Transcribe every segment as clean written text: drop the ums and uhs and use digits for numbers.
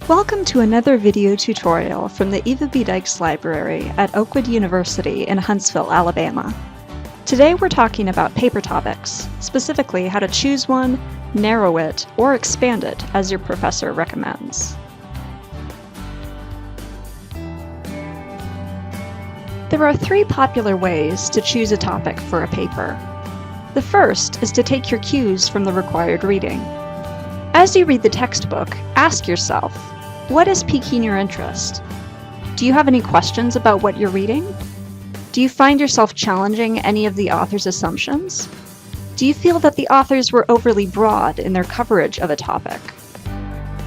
Welcome to another video tutorial from the Eva B. Dykes Library at Oakwood University in Huntsville, Alabama. Today we're talking about paper topics, specifically how to choose one, narrow it, or expand it as your professor recommends. There are three popular ways to choose a topic for a paper. The first is to take your cues from the required reading. As you read the textbook, ask yourself, what is piquing your interest? Do you have any questions about what you're reading? Do you find yourself challenging any of the author's assumptions? Do you feel that the authors were overly broad in their coverage of a topic?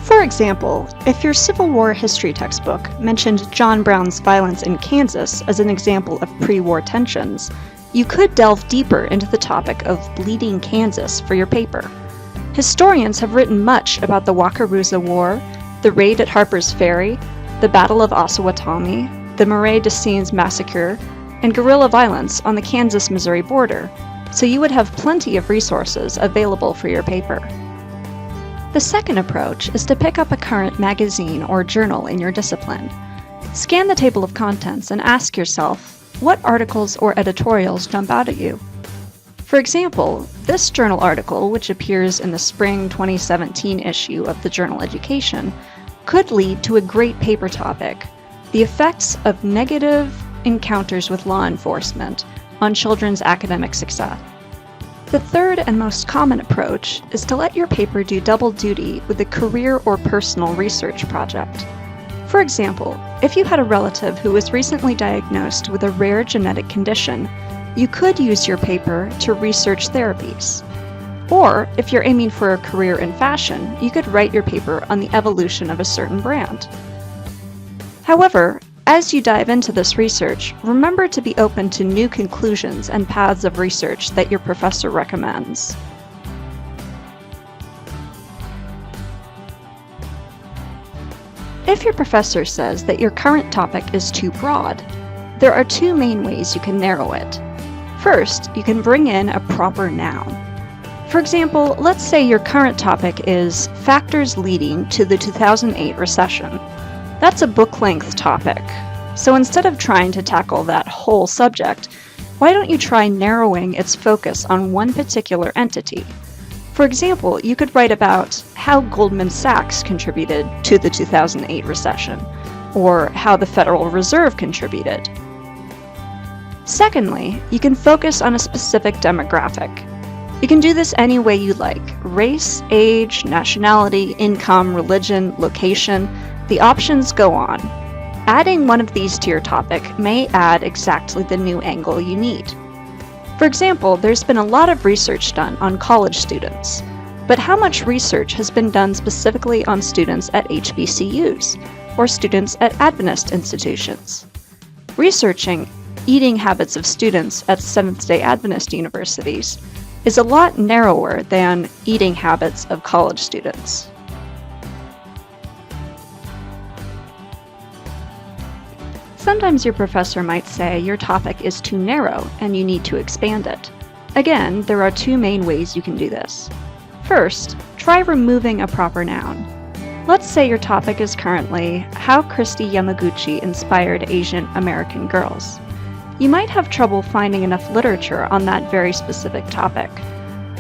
For example, if your Civil War history textbook mentioned John Brown's violence in Kansas as an example of pre-war tensions, you could delve deeper into the topic of bleeding Kansas for your paper. Historians have written much about the Wakarusa War, the raid at Harper's Ferry, the Battle of Osawatomie, the Marais des Cygnes massacre, and guerrilla violence on the Kansas-Missouri border, so you would have plenty of resources available for your paper. The second approach is to pick up a current magazine or journal in your discipline. Scan the table of contents and ask yourself, what articles or editorials jump out at you? For example, this journal article, which appears in the spring 2017 issue of the journal Education, could lead to a great paper topic, the effects of negative encounters with law enforcement on children's academic success. The third and most common approach is to let your paper do double duty with a career or personal research project. For example, if you had a relative who was recently diagnosed with a rare genetic condition, you could use your paper to research therapies. Or, if you're aiming for a career in fashion, you could write your paper on the evolution of a certain brand. However, as you dive into this research, remember to be open to new conclusions and paths of research that your professor recommends. If your professor says that your current topic is too broad, there are two main ways you can narrow it. First, you can bring in a proper noun. For example, let's say your current topic is factors leading to the 2008 recession. That's a book-length topic. So instead of trying to tackle that whole subject, why don't you try narrowing its focus on one particular entity? For example, you could write about how Goldman Sachs contributed to the 2008 recession, or how the Federal Reserve contributed. Secondly, you can focus on a specific demographic. You can do this any way you like: race, age, nationality, income, religion, location. The options go on. Adding one of these to your topic may add exactly the new angle you need. For example, there's been a lot of research done on college students, but how much research has been done specifically on students at HBCUs or students at Adventist institutions? Researching eating habits of students at Seventh-day Adventist universities is a lot narrower than eating habits of college students. Sometimes your professor might say your topic is too narrow and you need to expand it. Again, there are two main ways you can do this. First, try removing a proper noun. Let's say your topic is currently how Kristi Yamaguchi inspired Asian American girls. You might have trouble finding enough literature on that very specific topic.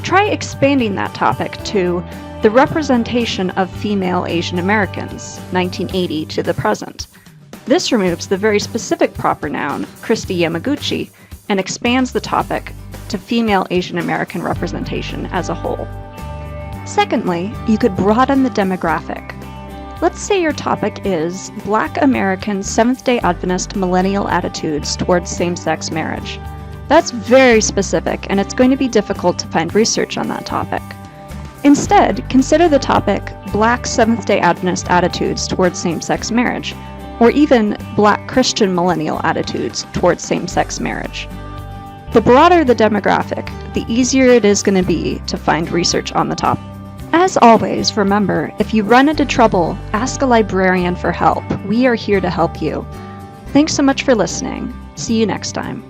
Try expanding that topic to the representation of female Asian Americans, 1980 to the present. This removes the very specific proper noun, Kristi Yamaguchi, and expands the topic to female Asian American representation as a whole. Secondly, you could broaden the demographic. Let's say your topic is Black American Seventh-day Adventist millennial attitudes towards same-sex marriage. That's very specific, and it's going to be difficult to find research on that topic. Instead, consider the topic Black Seventh-day Adventist attitudes towards same-sex marriage, or even Black Christian millennial attitudes towards same-sex marriage. The broader the demographic, the easier it is going to be to find research on the topic. As always, remember, if you run into trouble, ask a librarian for help. We are here to help you. Thanks so much for listening. See you next time.